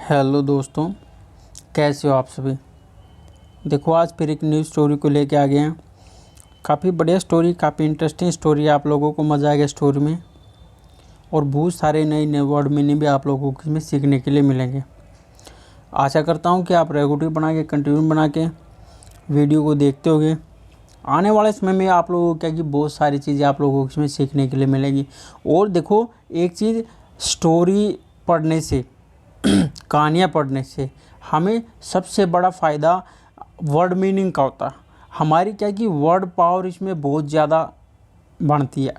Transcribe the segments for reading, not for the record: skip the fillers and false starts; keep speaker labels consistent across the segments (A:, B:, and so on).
A: Hello दोस्तों, कैसे हो आप सभी। देखो, आज फिर एक न्यू स्टोरी को लेके आ गए हैं। काफ़ी बढ़िया स्टोरी, काफ़ी इंटरेस्टिंग स्टोरी है। आप लोगों को मज़ा आएगा स्टोरी में और बहुत सारे नए नए वर्ड मीनिंग भी आप लोगों को इसमें सीखने के लिए मिलेंगे। आशा करता हूँ कि आप रेगुलर बना के, कंटिन्यू बना के वीडियो को देखते होगे। आने वाले समय में आप लोगों को क्या कि बहुत सारी चीज़ें आप लोगों को इसमें सीखने के लिए मिलेंगी। और देखो, एक चीज़, स्टोरी पढ़ने से कहानियाँ पढ़ने से हमें सबसे बड़ा फ़ायदा वर्ड मीनिंग का होता है। हमारी क्या कि वर्ड पावर इसमें बहुत ज़्यादा बढ़ती है,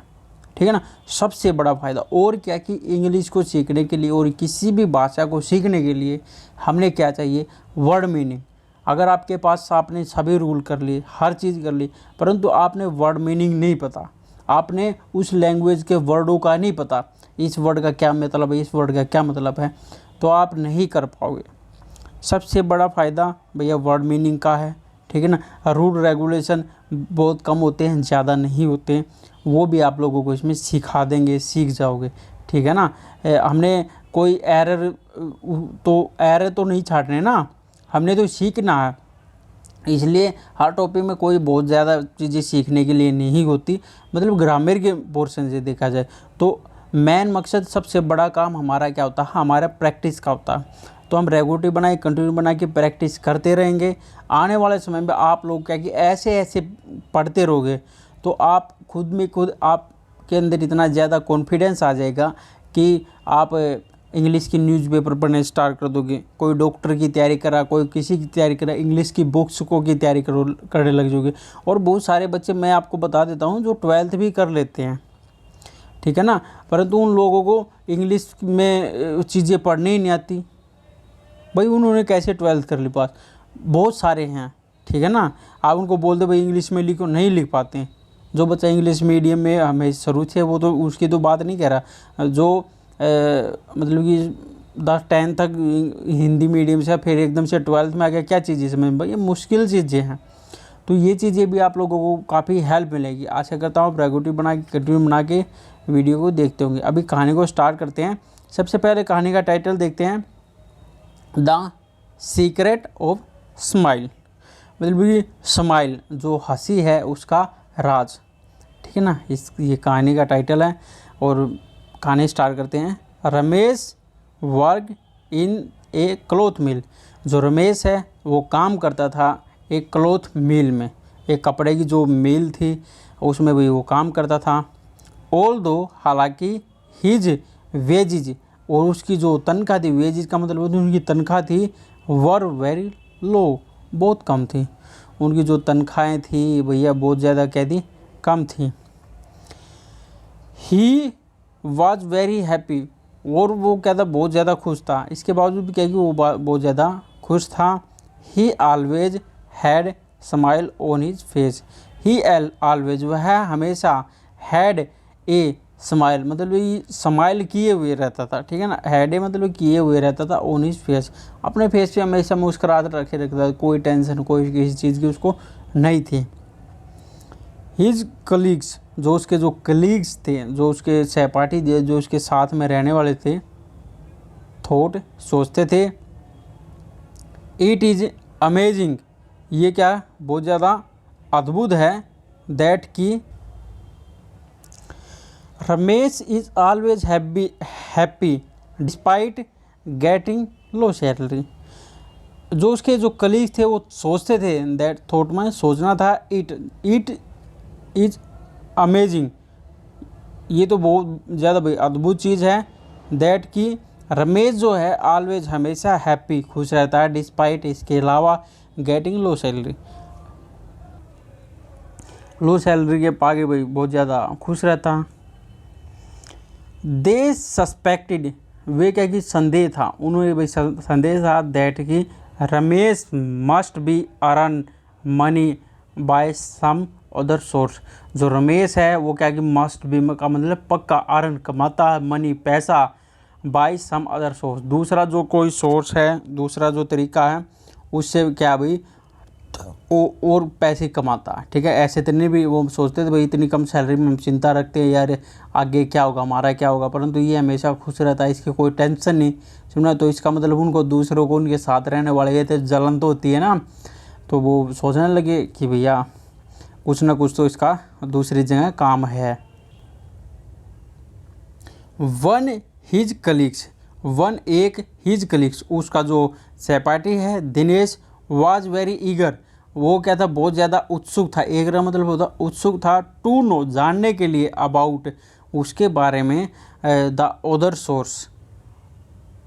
A: ठीक है ना। सबसे बड़ा फ़ायदा और क्या कि इंग्लिश को सीखने के लिए और किसी भी भाषा को सीखने के लिए हमने क्या चाहिए, वर्ड मीनिंग। अगर आपके पास आपने सभी रूल कर लिए, हर चीज़ कर ली, परंतु आपने वर्ड मीनिंग नहीं पता, आपने उस लैंग्वेज के वर्डों का नहीं पता, इस वर्ड का क्या मतलब है, इस वर्ड का क्या मतलब है, तो आप नहीं कर पाओगे। सबसे बड़ा फ़ायदा भैया वर्ड मीनिंग का है, ठीक है ना। रूल रेगुलेशन बहुत कम होते हैं, ज़्यादा नहीं होते, वो भी आप लोगों को इसमें सिखा देंगे, सीख जाओगे, ठीक है ना। हमने कोई एरर तो नहीं छाटने ना, हमने तो सीखना है। इसलिए हर टॉपिक में कोई बहुत ज़्यादा चीज़ें सीखने के लिए नहीं होती। मतलब ग्रामर के पोर्शन से देखा जाए तो मेन मकसद, सबसे बड़ा काम हमारा क्या होता है, हमारा प्रैक्टिस का होता है। तो हम रेगुलर बनाए, कंटिन्यू बना के प्रैक्टिस करते रहेंगे। आने वाले समय में आप लोग क्या कि ऐसे ऐसे पढ़ते रहोगे तो आप खुद में खुद आपके अंदर इतना ज़्यादा कॉन्फिडेंस आ जाएगा कि आप इंग्लिश की न्यूज़पेपर पढ़ने स्टार्ट कर दोगे। कोई डॉक्टर की तैयारी करा, कोई किसी की तैयारी करा, इंग्लिश की बुक्स को की तैयारी करने लग जाओगे। और बहुत सारे बच्चे, मैं आपको बता देता हूँ, जो 12th भी कर लेते हैं, ठीक है ना, परंतु उन लोगों को इंग्लिश में चीज़ें पढ़नी ही नहीं आती। भाई उन्होंने कैसे 12th कर ली पास, बहुत सारे हैं, ठीक है ना। आप उनको बोल दो भाई इंग्लिश में लिखो, नहीं लिख पाते हैं। जो बच्चा इंग्लिश मीडियम में हमें शुरू से, वो तो उसकी तो बात नहीं कह रहा, जो मतलब कि 10-10 तक हिंदी मीडियम से फिर एकदम से 12th में आ गया, क्या चीज़ें समझ में, भाई ये मुश्किल चीज़ें हैं। तो ये चीज़ें भी आप लोगों को काफ़ी हेल्प मिलेगी। आशा करता हूँ आप रेगुलर बना के, कंटिन्यू बना के वीडियो को देखते होंगे। अभी कहानी को स्टार्ट करते हैं। सबसे पहले कहानी का टाइटल देखते हैं, द सीक्रेट ऑफ स्माइल। मतलब ये स्माइल, जो हंसी है, उसका राज, ठीक है ना, ये कहानी का टाइटल है। और कहानी स्टार्ट करते हैं। Ramesh work in a cloth mill. जो रमेश है वो काम करता था एक क्लॉथ मिल में, एक कपड़े की जो मिल थी उसमें भी वो काम करता था। ऑल दो, हालांकि, हिज वेजिज, और उसकी जो तनख्वाह थी, वेजिज का मतलब उनकी तनख्वाह थी, वर वेरी लो, बहुत कम थी। उनकी जो तनख्वाहें थी भैया बहुत ज़्यादा क्या थी, कम थी। ही वॉज वेरी हैप्पी, और वो क्या था, बहुत ज़्यादा खुश था। इसके बावजूद भी क्या कि वो बहुत ज़्यादा खुश था। ही always had smile on his face. He always, वह हमेशा, हैड ए स्माइल, मतलब ये स्माइल किए हुए रहता था, ठीक है ना। हैड ए मतलब किए हुए रहता था, ऑन हिज फेस, अपने फेस पे हमेशा मुस्कुराहट रखे रखता था, कोई टेंशन, कोई किसी चीज़ की उसको नहीं थी। हिज कलीग्स, जो उसके जो कलीग्स थे, जो उसके सहपाठी थे, जो उसके साथ में रहने वाले थे, थॉट, सोचते थे, इट इज़ अमेजिंग, ये क्या बहुत ज़्यादा अद्भुत है, दैट की Ramesh is always happy despite getting low salary. जो उसके जो कलीग थे वो सोचते थे, दैट थॉट में सोचना था, इट इज़ अमेजिंग, ये तो बहुत ज़्यादा भाई अद्भुत चीज़ है, दैट की रमेश जो है ऑलवेज हमेशा हैप्पी, खुश रहता है, डिस्पाइट, इसके अलावा, गेटिंग लो सैलरी, लो सैलरी के पागे भाई बहुत ज़्यादा खुश रहता है। दे सस्पेक्टेड, वे क्या कि संदेह था, उन्होंने भाई संदेह था, दैट की Ramesh must be earn money by some other source. जो रमेश है वो क्या कि मस्ट बी का मतलब पक्का, अर्न कमाता है, मनी पैसा, बाय सम अदर सोर्स, दूसरा जो कोई सोर्स है, दूसरा जो तरीका है, उससे क्या भाई और पैसे कमाता, ठीक है। ऐसे इतने भी वो सोचते थे भाई इतनी कम सैलरी में हम चिंता रखते हैं यार आगे क्या होगा, हमारा क्या होगा, परंतु ये हमेशा खुश रहता है, इसकी कोई टेंशन नहीं। सुना तो इसका मतलब उनको दूसरों को उनके साथ रहने वाले ये तो जलन तो होती है ना, तो वो सोचने लगे कि भैया कुछ ना कुछ तो इसका दूसरी जगह काम है। वन हिज कलीग्स, उसका जो सहपाठी है दिनेश, वाज वेरी ईगर, वो क्या था, बहुत ज़्यादा उत्सुक था। ईगर मतलब होता उत्सुक था, टू नो, जानने के लिए, अबाउट, उसके बारे में, the other source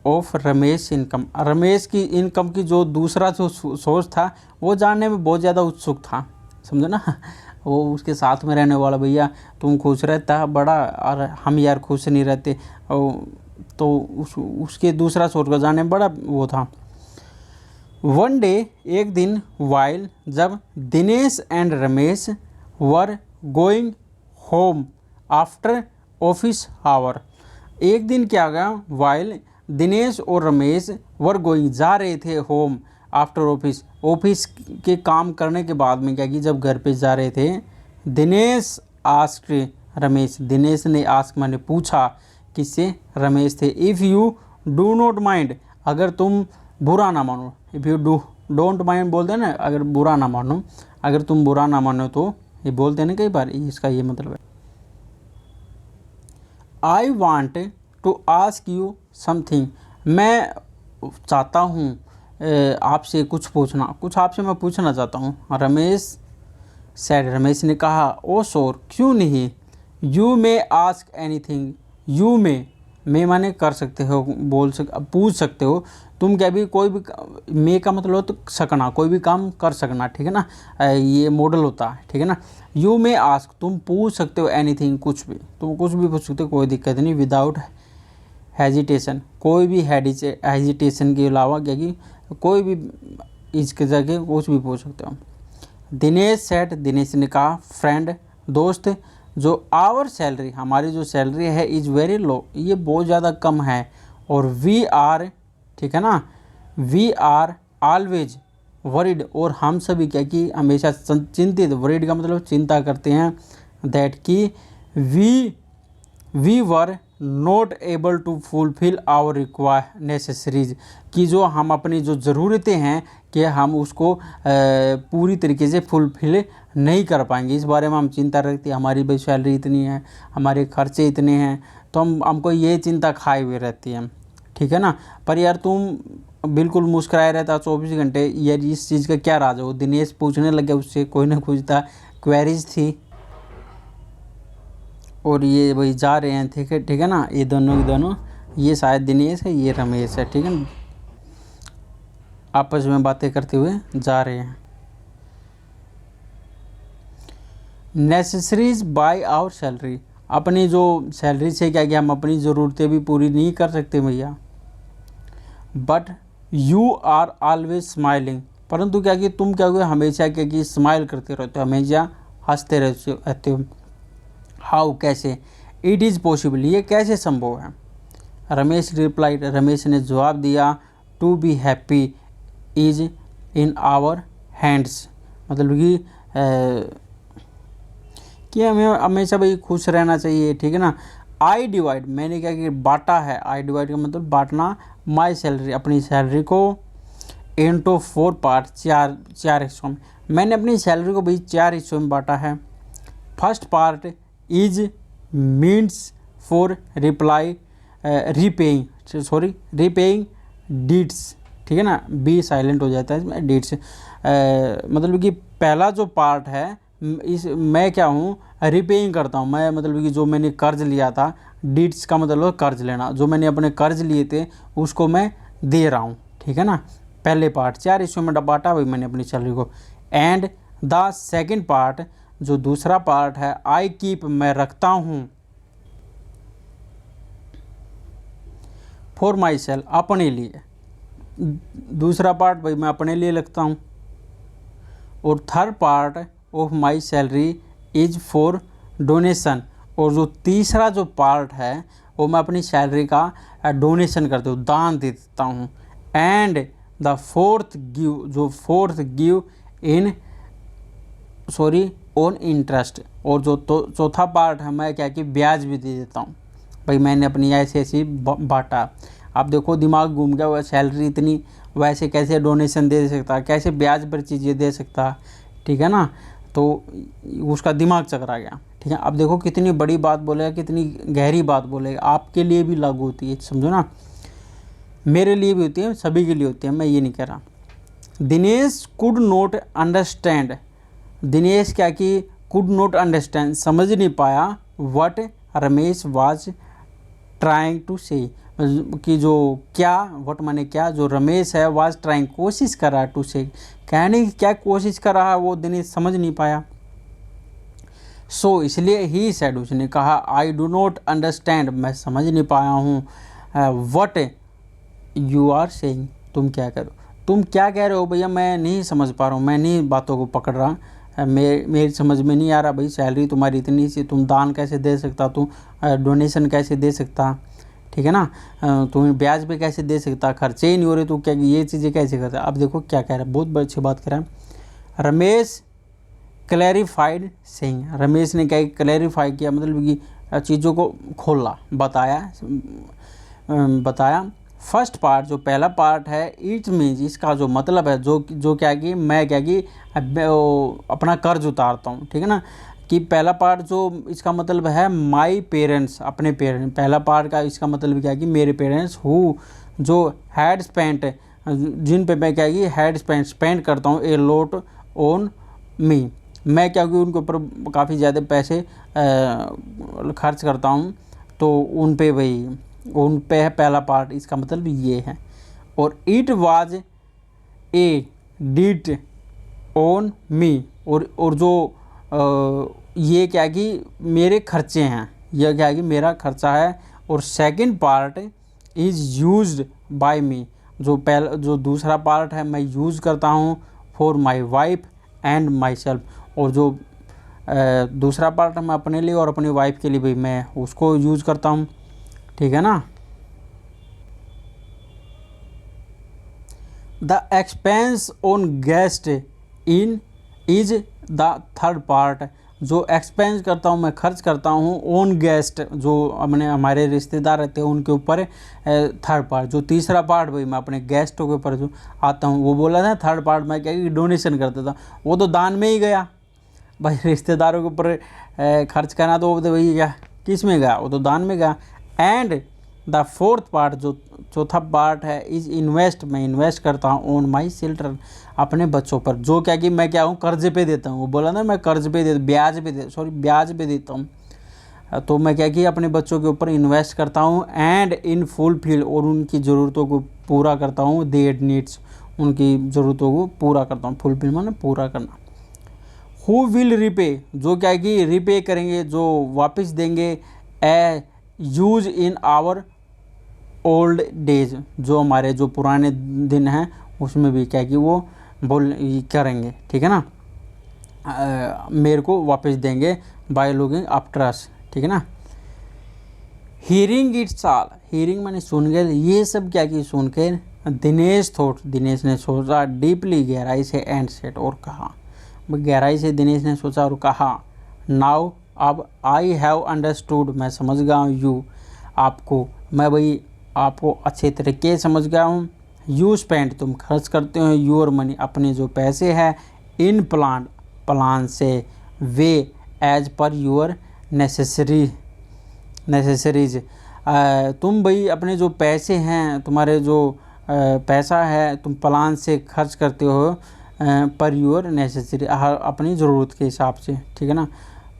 A: of Ramesh income, Ramesh की इनकम की जो दूसरा जो सोर्स था वो जानने में बहुत ज़्यादा उत्सुक था, समझो ना। वो उसके साथ में रहने वाला, भैया तुम खुश रहता बड़ा और हम यार खुश नहीं रहते, तो उसके दूसरा सोर्स को जानने में बड़ा वो था। वन डे, एक दिन, वाइल, जब Dinesh and Ramesh were going home after office hour, एक दिन क्या गया, वाइल दिनेश और रमेश वर गोइंग, जा रहे थे, होम आफ्टर ऑफिस के काम करने के बाद में क्या कि जब घर पे जा रहे थे, दिनेश आस्क्ड रमेश, दिनेश ने आस्क मैंने पूछा, किससे, रमेश थे, if you do not mind, अगर तुम बुरा ना मानो, इफ़ यू डोंट माइंड बोलते हैं ना, अगर बुरा ना मानो, अगर तुम बुरा ना मानो, तो ये बोलते हैं ना कई बार, इसका ये मतलब है। I want to ask you something, मैं चाहता हूँ आपसे कुछ आपसे मैं पूछना चाहता हूँ। रमेश सैड, रमेश ने कहा, ओ श्योर, क्यों नहीं, you may ask anything, you may माने कर सकते हो, पूछ सकते हो, तुम क्या भी कोई भी, मे का मतलब हो तो सकना, कोई भी काम कर सकना, ठीक है ना, ये मॉडल होता है, ठीक है ना। यू मे आस्क, तुम पूछ सकते हो, एनीथिंग, कुछ भी, तुम कुछ भी पूछ सकते हो, कोई दिक्कत नहीं, विदाउट हेजिटेशन, कोई भी हेजिटेशन के अलावा, क्या कि कोई भी इसके जगह कुछ भी पूछ सकते हो। दिनेश सेट, दिनेश ने कहा, फ्रेंड, दोस्त, जो आवर सैलरी, हमारी जो सैलरी है, इज़ वेरी लो, ये बहुत ज़्यादा कम है, और वी आर, ठीक है ना, वी आर ऑलवेज वरीड, और हम सभी क्या कि हमेशा चिंतित, वरीड का मतलब चिंता करते हैं, दैट कि we were not able to fulfil our require necessaries, कि जो हम अपनी जो ज़रूरतें हैं कि हम उसको पूरी तरीके से फुलफिल नहीं कर पाएंगे, इस बारे में हम चिंता रखते हैं। हमारी भाई सैलरी इतनी है, हमारे खर्चे इतने हैं, तो हमको ये चिंता खाए हुए रहती है, ठीक है ना। पर यार तुम बिल्कुल मुस्कुराए रहता 24 घंटे, यार इस चीज़ का क्या राज हो, दिनेश पूछने लग गया उससे, कोई ना कुछ था, क्वेरीज थी, और ये वही जा रहे हैं, ठीक है ना, ये दोनों के दोनों, ये शायद दिनेश है, ये रमेश है, ठीक है ना, आपस में बातें करते हुए जा रहे हैं। नेसेसरीज बाय आवर सैलरी, अपनी जो सैलरी से क्या हम अपनी ज़रूरतें भी पूरी नहीं कर सकते भैया। But you are always smiling, परंतु क्या कि तुम क्या हुए, हमेशा क्या कि स्माइल करते रहते हो, हमेशा हंसते रहते हो। हाउ, कैसे, इट इज़ पॉसिबल, ये कैसे संभव है। रमेश रिप्लाइड, रमेश ने जवाब दिया, to be happy is in our hands, मतलब कि हमें हमेशा भाई खुश रहना चाहिए, ठीक है ना। आई डिवाइड, मैंने क्या कि बांटा है, आई डिवाइड का मतलब बांटना, माई सैलरी, अपनी सैलरी को, इनटू 4 पार्ट, चार हिस्सों में, मैंने अपनी सैलरी को भाई 4 हिस्सों में बांटा है। First part is means for repaying deeds, ठीक है ना, बी साइलेंट हो जाता है इसमें, डीड्स, मतलब कि पहला जो पार्ट है, इस मैं क्या हूँ, रिपेइंग करता हूँ, मैं मतलब कि जो मैंने कर्ज लिया था, डीड्स का मतलब कर्ज लेना, जो मैंने अपने कर्ज लिए थे उसको मैं दे रहा हूँ, ठीक है ना। पहले पार्ट 4 हिस्सों में बांटा भाई मैंने अपनी सैलरी को। एंड द सेकंड पार्ट, जो दूसरा पार्ट है, आई कीप, मैं रखता हूँ, फॉर माई सेल्फ, अपने लिए, दूसरा पार्ट भाई मैं अपने लिए रखता हूँ। और third part of my salary is for donation, और जो तीसरा जो पार्ट है वो मैं अपनी सैलरी का डोनेशन करता हूँ, दान दे देता हूँ। And the fourth give in sorry on interest. और जो चौथा पार्ट है मैं क्या कि ब्याज भी दे देता हूँ। भाई मैंने अपनी ऐसी बांटा। आप देखो दिमाग घूम गया, वह सैलरी इतनी, वैसे कैसे डोनेशन दे सकता, कैसे ब्याज पर चीज़ें दे सकता, ठीक है ना। तो उसका दिमाग चकरा गया, ठीक है। अब देखो कितनी बड़ी बात बोलेगा, कितनी गहरी बात बोलेगा, आपके लिए भी लागू होती है, समझो ना। मेरे लिए भी होती है, सभी के लिए होती है, मैं ये नहीं कह रहा। Dinesh could not understand, Dinesh क्या कि कुड नॉट अंडरस्टैंड, समझ नहीं पाया, what Ramesh was trying to say, कि जो क्या, व्हाट माने क्या, जो रमेश है वाज ट्राइंग कोशिश कर रहा है, टू से कहने की क्या कोशिश कर रहा है, वो दिनेश समझ नहीं पाया। सो इसलिए ही सेड, उसने कहा, आई डू नॉट अंडरस्टैंड, मैं समझ नहीं पाया हूँ, व्हाट यू आर सेइंग, तुम क्या करो, तुम क्या कह रहे हो भैया, मैं नहीं समझ पा रहा हूँ, मैं नहीं बातों को पकड़ रहा, मेरी समझ में नहीं आ रहा। भाई सैलरी तुम्हारी इतनी सी, तुम दान कैसे दे सकता, तुम डोनेशन कैसे दे सकता, ठीक है ना, तुम ब्याज पे कैसे दे सकता, खर्चे ही नहीं हो रहे, तो क्या ये चीज़ें कैसे करता। अब देखो क्या कह रहा है, बहुत अच्छी बात कर रहा है। रमेश क्लैरिफाइड सेइंग, रमेश ने क्या क्लैरिफाई किया, मतलब कि चीज़ों को खोला, बताया। फर्स्ट पार्ट, जो पहला पार्ट है, इट मीन्स, इसका जो मतलब है, जो क्या कि मैं क्या कि अपना कर्ज उतारता हूँ, ठीक है ना। कि पहला पार्ट जो इसका मतलब है माई पेरेंट्स, अपने पेरेंट्स, पहला पार्ट का इसका मतलब क्या कि मेरे पेरेंट्स हु जो हैड स्पेंट, जिन पे मैं क्या कि हैड स्पेंड करता हूँ ए लॉट ऑन मी, मैं क्या कि उनके ऊपर काफ़ी ज़्यादा पैसे खर्च करता हूँ, तो उन पे है पहला पार्ट, इसका मतलब ये है। और it was a debt on me, और जो ये क्या कि मेरे खर्चे हैं, यह क्या कि मेरा खर्चा है। और second part is used by me, जो दूसरा पार्ट है मैं यूज़ करता हूँ for my wife and myself, और जो दूसरा पार्ट है मैं अपने लिए और अपनी वाइफ के लिए भी मैं उसको यूज़ करता हूँ, ठीक है ना। The expense on guest in is the third part, जो एक्सपेंस करता हूँ मैं, खर्च करता हूँ ऑन गेस्ट, जो अपने हमारे रिश्तेदार रहते हैं उनके ऊपर, थर्ड पार्ट। जो तीसरा पार्ट भाई मैं अपने गेस्टों के ऊपर जो आता हूँ, वो बोला था थर्ड पार्ट मैं क्या डोनेशन करता था, वो तो दान में ही गया। भाई रिश्तेदारों के ऊपर खर्च करना तो वही क्या किस में गया, वो तो दान में गया। एंड द फोर्थ पार्ट, जो चौथा पार्ट है, इज इन्वेस्ट, मैं इन्वेस्ट करता हूँ ऑन माई चिल्ड्रन, अपने बच्चों पर, जो क्या कि मैं क्या हूँ कर्जे पे देता हूँ, वो बोला ना मैं कर्ज पे दे, ब्याज पे देता हूँ, तो मैं क्या कि अपने बच्चों के ऊपर इन्वेस्ट करता हूँ। एंड इन फुलफिल, और उनकी ज़रूरतों को पूरा करता हूँ, देयर नीड्स, उनकी ज़रूरतों को पूरा करता हूँ, फुलफिल माने पूरा करना। हु विल रिपे, जो क्या कि रिपे करेंगे, जो वापस देंगे, a use in our old days, जो हमारे जो पुराने दिन हैं उसमें भी क्या कि वो करेंगे, ठीक है ना, मेरे को वापस देंगे बाय लुकिंग आफ्टर अस, ठीक है ना। हीयरिंग इट्स ऑल, हीयरिंग मैंने सुन गए, ये सब क्या कि सुन के दिनेश ने सोचा डीपली, गहराई से, एंड सेट, और कहा, गहराई से दिनेश ने सोचा और कहा, नाउ अब आई हैव अंडरस्टूड, मैं समझ गया हूँ, यू आपको, मैं भाई आपको अच्छे तरीके समझ गया हूँ। यू स्पेंड, तुम खर्च करते हो, यूर मनी, अपने जो पैसे हैं, इन प्लान से, way as per your necessaries, तुम भाई अपने जो पैसे हैं, तुम्हारे जो पैसा है, तुम प्लान से खर्च करते हो, पर यूर नेसेसरी, अपनी ज़रूरत के हिसाब से, ठीक है ना।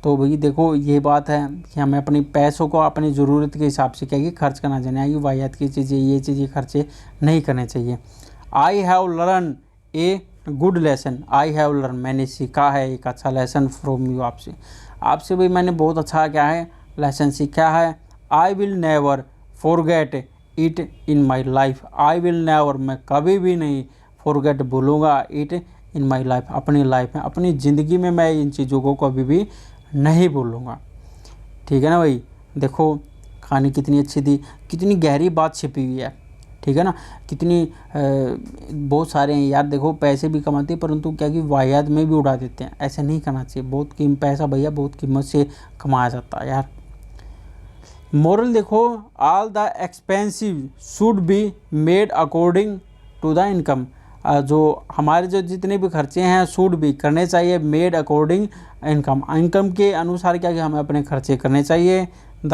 A: तो भाई देखो ये बात है कि हमें अपनी पैसों को अपनी ज़रूरत के हिसाब से क्या कि खर्च करना चाहिए, वाहियात की चीज़ें, ये चीज़ें खर्चे नहीं करने चाहिए। I have learn a good lesson, I have learn, मैंने सीखा है एक अच्छा लेसन फ्रॉम यू, आपसे भाई मैंने बहुत अच्छा क्या है लेसन सीखा है। I will never forget it in my life, I will never, मैं कभी भी नहीं, फॉरगेट भूलूँगा, इट इन माई लाइफ, अपनी लाइफ में, अपनी ज़िंदगी में मैं इन चीज़ों को कभी भी नहीं भूलूँगा, ठीक है ना भाई। देखो कहानी कितनी अच्छी थी, कितनी गहरी बात छिपी हुई है, ठीक है ना। कितनी बहुत सारे हैं यार, देखो पैसे भी कमाते हैं परंतु क्या कि वाहियात में भी उड़ा देते हैं, ऐसा नहीं करना चाहिए। बहुत पैसा भैया बहुत कीमत से कमाया जाता है यार। मोरल देखो, all the expensive should be made according to the income. जो हमारे जो जितने भी खर्चे हैं शुड भी करने चाहिए मेड अकॉर्डिंग इनकम, इनकम के अनुसार क्या कि हमें अपने खर्चे करने चाहिए। The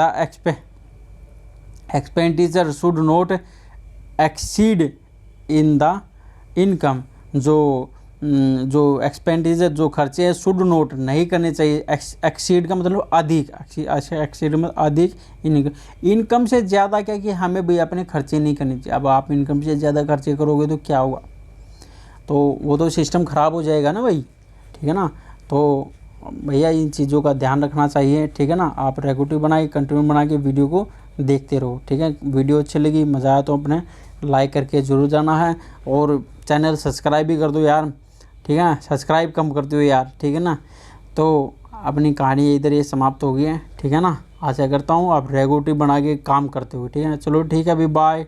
A: expenditure should not exceed in the income. जो एक्सपेंडिचर जो खर्चे हैं शुड नोट नहीं करने चाहिए, एक्सीड का मतलब अधिक, एक्सीड में अधिक इनकम से ज़्यादा क्या कि हमें भी अपने खर्चे नहीं करने चाहिए। अब आप इनकम से ज़्यादा खर्चे करोगे तो क्या होगा, तो वो तो सिस्टम ख़राब हो जाएगा ना भाई, ठीक है ना। तो भैया इन चीज़ों का ध्यान रखना चाहिए, ठीक है ना। आप रेगुलेटिव बनाए कंटिन्यू बना के वीडियो को देखते रहो, ठीक है। वीडियो अच्छी लगी, मज़ा आया तो अपने लाइक करके ज़रूर जाना है, और चैनल सब्सक्राइब भी कर दो यार, ठीक है। सब्सक्राइब कम करते हो यार, ठीक है ना। तो अपनी कहानी इधर ये समाप्त हो गई है, ठीक है ना। आशा करता हूँ आप रेगुलेटिव बना के काम करते हो, ठीक है। चलो ठीक है, अभी बाय।